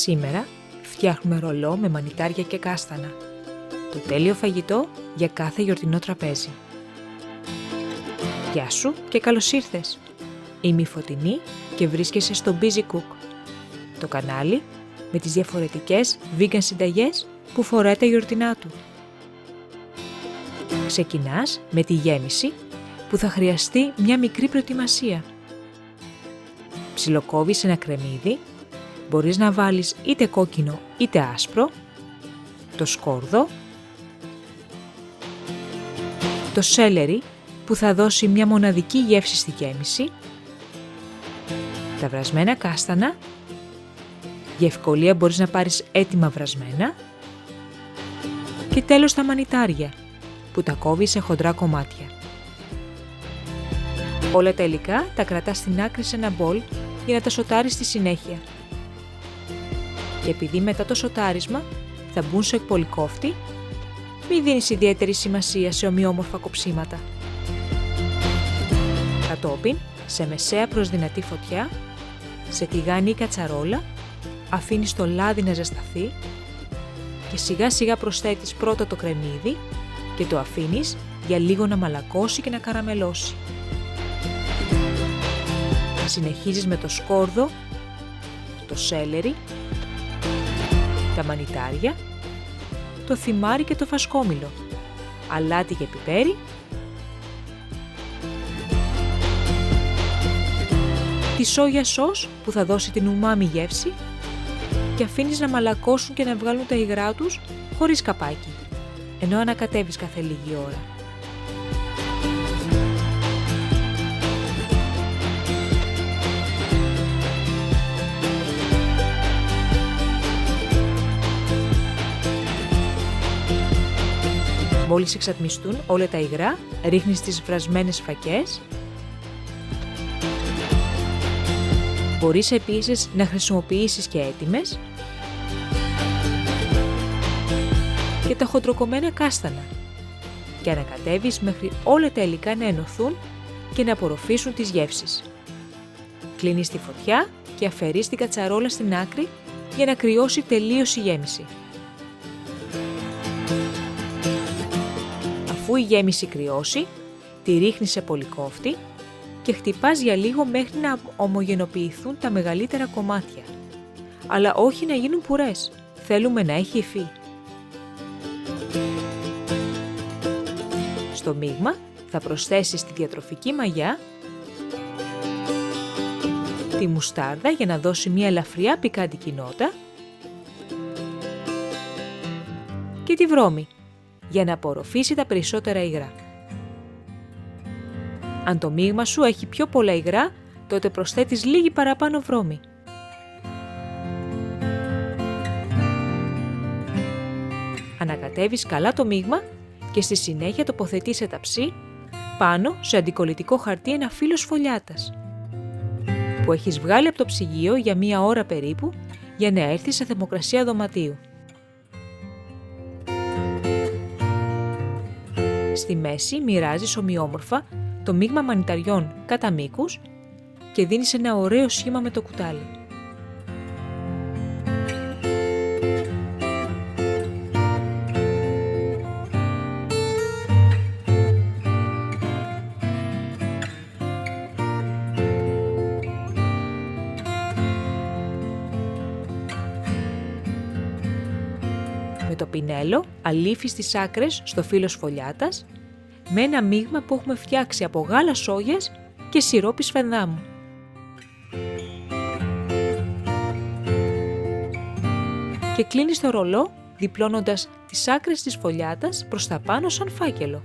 Σήμερα φτιάχνουμε ρολό με μανιτάρια και κάστανα. Το τέλειο φαγητό για κάθε γιορτινό τραπέζι. Γεια σου και καλώς ήρθες! Είμαι η Φωτεινή και βρίσκεσαι στο Busy Cook, το κανάλι με τις διαφορετικές vegan συνταγές που φοράει τα γιορτινά του. Ξεκινάς με τη γέμιση που θα χρειαστεί μια μικρή προετοιμασία. Ψιλοκόβεις ένα κρεμμύδι, μπορείς να βάλεις είτε κόκκινο είτε άσπρο, το σκόρδο, το σέλερι που θα δώσει μια μοναδική γεύση στη γέμιση, τα βρασμένα κάστανα, για ευκολία μπορείς να πάρεις έτοιμα βρασμένα και τέλος τα μανιτάρια που τα κόβεις σε χοντρά κομμάτια. Όλα τα υλικά τα κρατάς στην άκρη σε ένα μπολ για να τα σοτάρεις στη συνέχεια. Και επειδή μετά το σοτάρισμα θα μπουν σε πολυκόφτη, μη δίνεις ιδιαίτερη σημασία σε ομοιόμορφα κοψίματα. Κατόπιν, σε μεσαία προς δυνατή φωτιά, σε τηγάνι ή κατσαρόλα, αφήνεις το λάδι να ζεσταθεί και σιγά σιγά προσθέτεις πρώτα το κρεμμύδι και το αφήνεις για λίγο να μαλακώσει και να καραμελώσει. Συνεχίζεις με το σκόρδο, το σέλερι, τα μανιτάρια, το θυμάρι και το φασκόμηλο, αλάτι και πιπέρι, τη σόγια σος που θα δώσει την ουμάμι γεύση και αφήνεις να μαλακώσουν και να βγάλουν τα υγρά τους χωρίς καπάκι, ενώ ανακατεύεις κάθε λίγη ώρα. Μόλις εξατμιστούν όλα τα υγρά, ρίχνεις τις βρασμένες φακές. Μπορείς επίσης να χρησιμοποιήσεις και έτοιμες και τα χοντροκομμένα κάστανα και ανακατεύεις μέχρι όλα τα υλικά να ενωθούν και να απορροφήσουν τις γεύσεις. Κλείνεις τη φωτιά και αφαιρείς την κατσαρόλα στην άκρη για να κρυώσει τελείως η γέμιση. Αφού η γέμιση κρυώσει, τη ρίχνεις σε πολυκόφτη και χτυπάς για λίγο μέχρι να ομογενοποιηθούν τα μεγαλύτερα κομμάτια. Αλλά όχι να γίνουν πουρές, θέλουμε να έχει υφή. Στο μείγμα θα προσθέσεις τη διατροφική μαγιά, τη μουστάρδα για να δώσει μια ελαφριά πικάντικη νότα και τη βρώμη για να απορροφήσει τα περισσότερα υγρά. Αν το μείγμα σου έχει πιο πολλά υγρά, τότε προσθέτεις λίγη παραπάνω βρώμη. Ανακατεύεις καλά το μείγμα και στη συνέχεια τοποθετείς σε ταψί πάνω σε αντικολλητικό χαρτί ένα φύλλο σφολιάτας που έχεις βγάλει από το ψυγείο για 1 ώρα περίπου για να έρθει σε θερμοκρασία δωματίου. Στη μέση μοιράζεις ομοιόμορφα το μείγμα μανιταριών κατά μήκους και δίνεις ένα ωραίο σχήμα με το κουτάλι. Με το πινέλο αλήφεις τις άκρες στο φύλλο σφολιάτας με ένα μείγμα που έχουμε φτιάξει από γάλα σόγιας και σιρόπι σφενδάμου. Και κλείνεις το ρολό διπλώνοντας τις άκρες της φωλιάτας προς τα πάνω σαν φάκελο.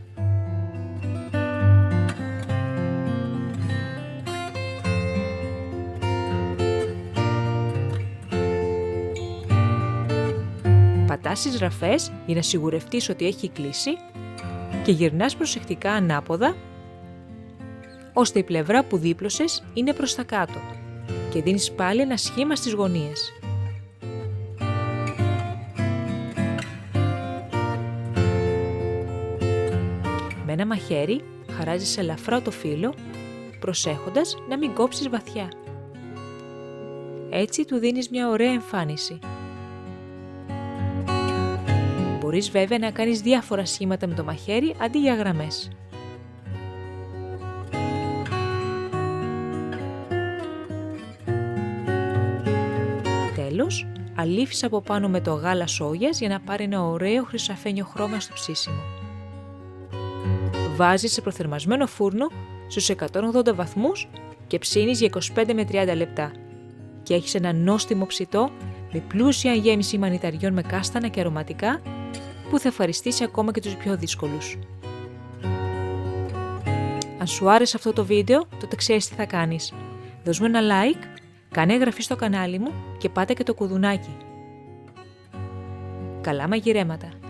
Πατάς τις ραφές για να σιγουρευτείς ότι έχει κλείσει και γυρνάς προσεκτικά ανάποδα, ώστε η πλευρά που δίπλωσες είναι προς τα κάτω και δίνεις πάλι ένα σχήμα στις γωνίες. Με ένα μαχαίρι χαράζεις ελαφρά το φύλλο, προσέχοντας να μην κόψεις βαθιά. Έτσι του δίνεις μια ωραία εμφάνιση Μπορείς βέβαια να κάνεις διάφορα σχήματα με το μαχαίρι αντί για γραμμές. Τέλος, αλήφεις από πάνω με το γάλα σόγιας για να πάρει ένα ωραίο χρυσαφένιο χρώμα στο ψήσιμο. Βάζεις σε προθερμασμένο φούρνο στους 180 βαθμούς και ψήνεις για 25 με 30 λεπτά. Και έχεις ένα νόστιμο ψητό με πλούσια γέμιση μανιταριών με κάστανα και αρωματικά που θα ευχαριστήσει ακόμα και τους πιο δύσκολους. Αν σου άρεσε αυτό το βίντεο, τότε ξέρεις τι θα κάνεις. Δώσ' μου ένα like, κάνε εγγραφή στο κανάλι μου και πάτα και το κουδουνάκι. Καλά μαγειρέματα!